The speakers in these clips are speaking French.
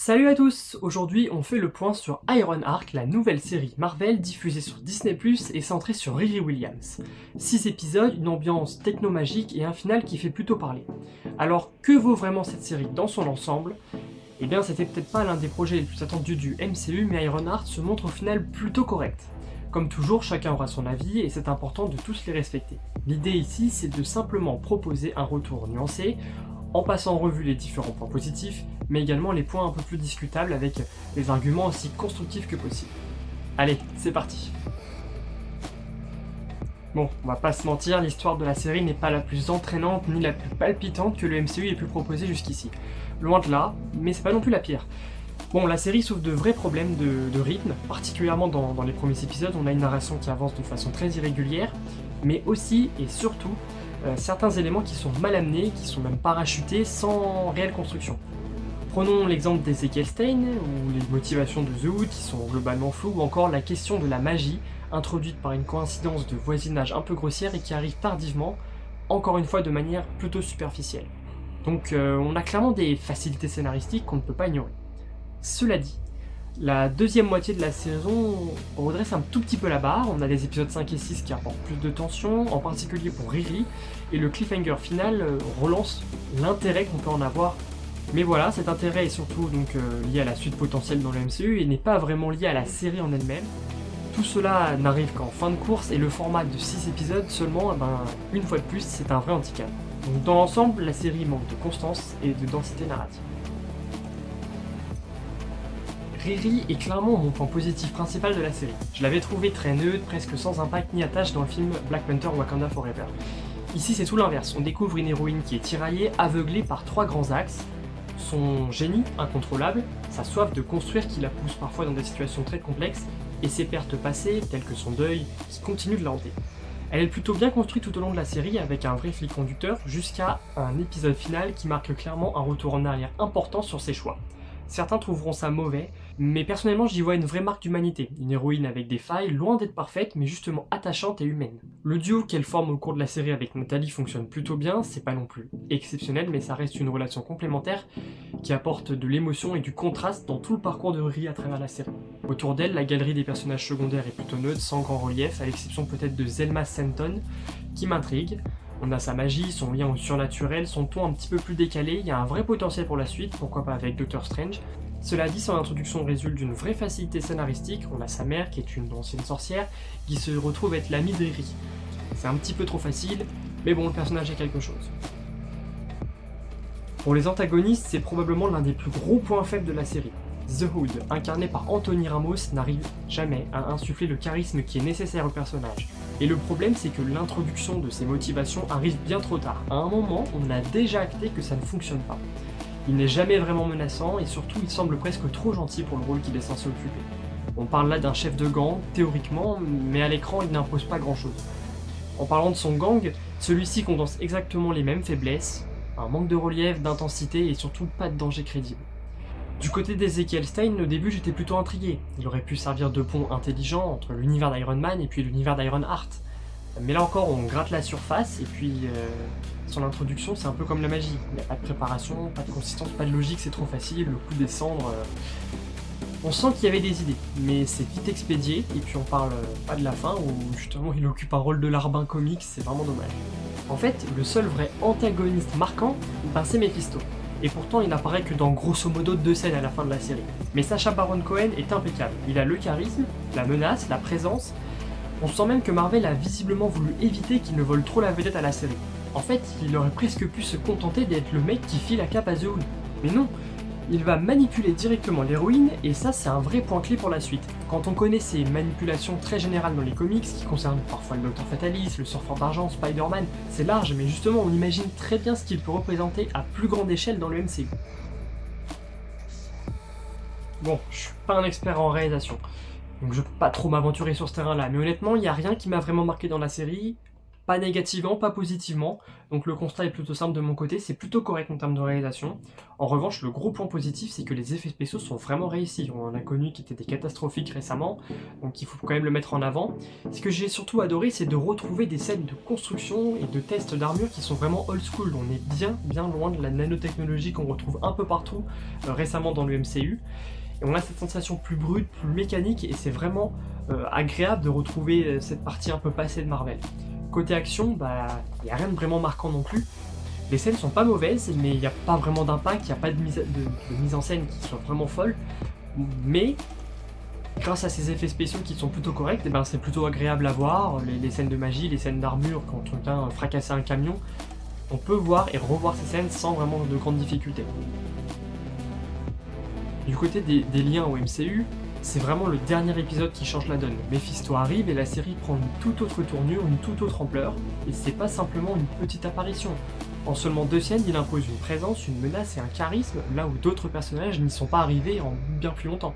Salut à tous! Aujourd'hui, on fait le point sur Ironheart, la nouvelle série Marvel diffusée sur Disney+, et centrée sur Riri Williams. 6 épisodes, une ambiance techno-magique et un final qui fait plutôt parler. Alors, que vaut vraiment cette série dans son ensemble? Eh bien, c'était peut-être pas l'un des projets les plus attendus du MCU, mais Ironheart se montre au final plutôt correct. Comme toujours, chacun aura son avis et c'est important de tous les respecter. L'idée ici, c'est de simplement proposer un retour nuancé, en passant en revue les différents points positifs, mais également les points un peu plus discutables avec des arguments aussi constructifs que possible. Allez, c'est parti. Bon, on va pas se mentir, l'histoire de la série n'est pas la plus entraînante ni la plus palpitante que le MCU ait pu proposer jusqu'ici. Loin de là, mais c'est pas non plus la pire. Bon, la série souffre de vrais problèmes de rythme, particulièrement dans les premiers épisodes, on a une narration qui avance de façon très irrégulière, mais aussi et surtout certains éléments qui sont mal amenés, qui sont même parachutés sans réelle construction. Prenons l'exemple d'Ezekiel Stein, ou les motivations de The Hood qui sont globalement floues, ou encore la question de la magie, introduite par une coïncidence de voisinage un peu grossière et qui arrive tardivement, encore une fois de manière plutôt superficielle. Donc on a clairement des facilités scénaristiques qu'on ne peut pas ignorer. Cela dit, la deuxième moitié de la saison redresse un tout petit peu la barre, on a les épisodes 5 et 6 qui apportent plus de tension, en particulier pour Riri, et le cliffhanger final relance l'intérêt qu'on peut en avoir. Mais voilà, cet intérêt est surtout donc lié à la suite potentielle dans le MCU et n'est pas vraiment lié à la série en elle-même. Tout cela n'arrive qu'en fin de course et le format de 6 épisodes seulement, une fois de plus, c'est un vrai handicap. Donc dans l'ensemble, la série manque de constance et de densité narrative. Riri est clairement mon point positif principal de la série. Je l'avais trouvé très neutre, presque sans impact ni attache dans le film Black Panther Wakanda Forever. Ici c'est tout l'inverse, on découvre une héroïne qui est tiraillée, aveuglée par 3 grands axes, son génie incontrôlable, sa soif de construire qui la pousse parfois dans des situations très complexes, et ses pertes passées, telles que son deuil, qui continuent de la hanter. Elle est plutôt bien construite tout au long de la série avec un vrai fil conducteur, jusqu'à un épisode final qui marque clairement un retour en arrière important sur ses choix. Certains trouveront ça mauvais, mais personnellement j'y vois une vraie marque d'humanité, une héroïne avec des failles, loin d'être parfaite, mais justement attachante et humaine. Le duo qu'elle forme au cours de la série avec Nathalie fonctionne plutôt bien, c'est pas non plus exceptionnel, mais ça reste une relation complémentaire qui apporte de l'émotion et du contraste dans tout le parcours de Riri à travers la série. Autour d'elle, la galerie des personnages secondaires est plutôt neutre, sans grand relief, à l'exception peut-être de Zelma Stanton, qui m'intrigue. On a sa magie, son lien au surnaturel, son ton un petit peu plus décalé, il y a un vrai potentiel pour la suite, pourquoi pas avec Doctor Strange. Cela dit, son introduction résulte d'une vraie facilité scénaristique, on a sa mère qui est une ancienne sorcière, qui se retrouve être l'amie de Riri. C'est un petit peu trop facile, mais bon, le personnage a quelque chose. Pour les antagonistes, c'est probablement l'un des plus gros points faibles de la série. The Hood, incarné par Anthony Ramos, n'arrive jamais à insuffler le charisme qui est nécessaire au personnage. Et le problème, c'est que l'introduction de ses motivations arrive bien trop tard. À un moment, on a déjà acté que ça ne fonctionne pas. Il n'est jamais vraiment menaçant et surtout il semble presque trop gentil pour le rôle qu'il est censé occuper. On parle là d'un chef de gang, théoriquement, mais à l'écran il n'impose pas grand chose. En parlant de son gang, celui-ci condense exactement les mêmes faiblesses, un manque de relief, d'intensité et surtout pas de danger crédible. Du côté d'Ezekiel Stein, au début j'étais plutôt intrigué. Il aurait pu servir de pont intelligent entre l'univers d'Iron Man et puis l'univers d'Ironheart. Mais là encore, on gratte la surface et puis son introduction c'est un peu comme la magie. Il n'y a pas de préparation, pas de consistance, pas de logique, c'est trop facile, le coup des cendres. On sent qu'il y avait des idées, mais c'est vite expédié et puis on parle pas de la fin où justement il occupe un rôle de larbin comique, c'est vraiment dommage. En fait, le seul vrai antagoniste marquant, c'est Mephisto. Et pourtant il n'apparaît que dans grosso modo 2 scènes à la fin de la série. Mais Sacha Baron Cohen est impeccable. Il a le charisme, la menace, la présence. On sent même que Marvel a visiblement voulu éviter qu'il ne vole trop la vedette à la série. En fait, il aurait presque pu se contenter d'être le mec qui file la cape à The Hood. Mais non, il va manipuler directement l'héroïne et ça c'est un vrai point clé pour la suite. Quand on connaît ces manipulations très générales dans les comics, qui concernent parfois le Docteur Fatalis, le Surfeur d'Argent, Spider-Man, c'est large mais justement on imagine très bien ce qu'il peut représenter à plus grande échelle dans le MCU. Bon, je suis pas un expert en réalisation, donc je peux pas trop m'aventurer sur ce terrain-là, mais honnêtement, il n'y a rien qui m'a vraiment marqué dans la série, Pas négativement, pas positivement, donc le constat est plutôt simple de mon côté, c'est plutôt correct en termes de réalisation. En revanche, le gros point positif, c'est que les effets spéciaux sont vraiment réussis. On en a connu qui étaient des catastrophiques récemment, donc il faut quand même le mettre en avant. Ce que j'ai surtout adoré, c'est de retrouver des scènes de construction et de tests d'armure qui sont vraiment old school. On est bien loin de la nanotechnologie qu'on retrouve un peu partout récemment dans le MCU. Et on a cette sensation plus brute, plus mécanique, et c'est vraiment agréable de retrouver cette partie un peu passée de Marvel. Côté action, il n'y a rien de vraiment marquant non plus. Les scènes sont pas mauvaises, mais il n'y a pas vraiment d'impact, il n'y a pas de mise en scène qui soit vraiment folle. Mais grâce à ces effets spéciaux qui sont plutôt corrects, c'est plutôt agréable à voir. Les scènes de magie, les scènes d'armure, quand on vient fracasser un camion, on peut voir et revoir ces scènes sans vraiment de grandes difficultés. Du côté des liens au MCU, c'est vraiment le dernier épisode qui change la donne. Mephisto arrive et la série prend une toute autre tournure, une toute autre ampleur, et c'est pas simplement une petite apparition. En seulement 2 scènes, il impose une présence, une menace et un charisme, là où d'autres personnages n'y sont pas arrivés en bien plus longtemps.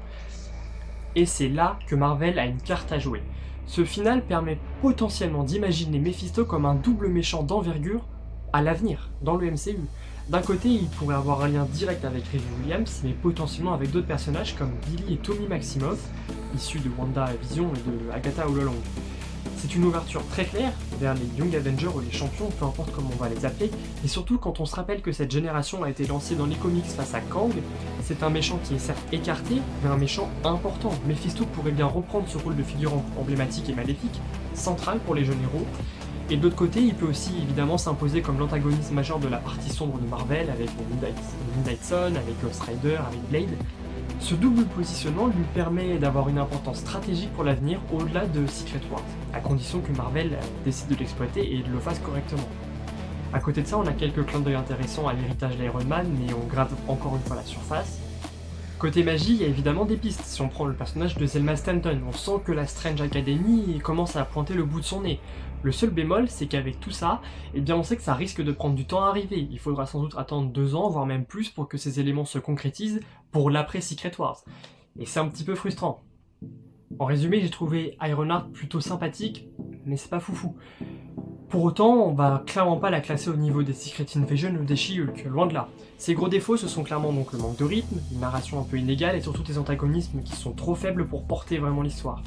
Et c'est là que Marvel a une carte à jouer. Ce final permet potentiellement d'imaginer Mephisto comme un double méchant d'envergure à l'avenir, dans le MCU. D'un côté, il pourrait avoir un lien direct avec Riri Williams, mais potentiellement avec d'autres personnages comme Billy et Tommy Maximoff, issus de WandaVision et de Agatha All Along. C'est une ouverture très claire vers les Young Avengers ou les champions, peu importe comment on va les appeler, et surtout quand on se rappelle que cette génération a été lancée dans les comics face à Kang, c'est un méchant qui est certes écarté, mais un méchant important. Mephisto pourrait bien reprendre ce rôle de figure emblématique et maléfique, central pour les jeunes héros. Et de l'autre côté, il peut aussi évidemment s'imposer comme l'antagoniste majeur de la partie sombre de Marvel, avec Midnight Sun, avec Ghost Rider, avec Blade. Ce double positionnement lui permet d'avoir une importance stratégique pour l'avenir au-delà de Secret Wars, à condition que Marvel décide de l'exploiter et le fasse correctement. À côté de ça, on a quelques clins d'œil intéressants à l'héritage d'Iron Man, mais on grave encore une fois la surface. Côté magie, il y a évidemment des pistes. Si on prend le personnage de Zelma Stanton, on sent que la Strange Academy commence à pointer le bout de son nez. Le seul bémol, c'est qu'avec tout ça, on sait que ça risque de prendre du temps à arriver. Il faudra sans doute attendre 2 ans, voire même plus, pour que ces éléments se concrétisent pour l'après Secret Wars. Et c'est un petit peu frustrant. En résumé, j'ai trouvé Ironheart plutôt sympathique, mais c'est pas foufou. Pour autant, on va clairement pas la classer au niveau des Secret Invasion ou des She-Hulk, loin de là. Ses gros défauts, ce sont clairement donc le manque de rythme, une narration un peu inégale et surtout des antagonismes qui sont trop faibles pour porter vraiment l'histoire.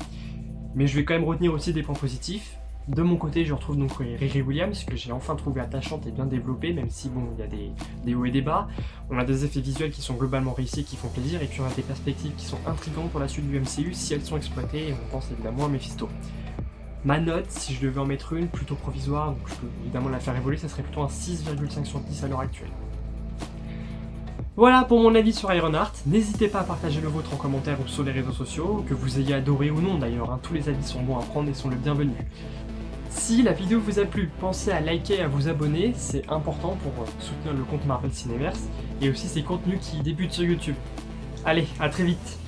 Mais je vais quand même retenir aussi des points positifs. De mon côté, je retrouve donc Riri Williams, que j'ai enfin trouvé attachante et bien développée, même si bon, il y a des hauts et des bas. On a des effets visuels qui sont globalement réussis, qui font plaisir, et puis on a des perspectives qui sont intrigantes pour la suite du MCU si elles sont exploitées, et on pense évidemment à Mephisto. Ma note, si je devais en mettre une, plutôt provisoire, donc je peux évidemment la faire évoluer, ça serait plutôt un 6,5 sur 10 à l'heure actuelle. Voilà pour mon avis sur Ironheart. N'hésitez pas à partager le vôtre en commentaire ou sur les réseaux sociaux, que vous ayez adoré ou non d'ailleurs, tous les avis sont bons à prendre et sont le bienvenu. Si la vidéo vous a plu, pensez à liker et à vous abonner, c'est important pour soutenir le compte Marvel Cineverse et aussi ses contenus qui débutent sur YouTube. Allez, à très vite!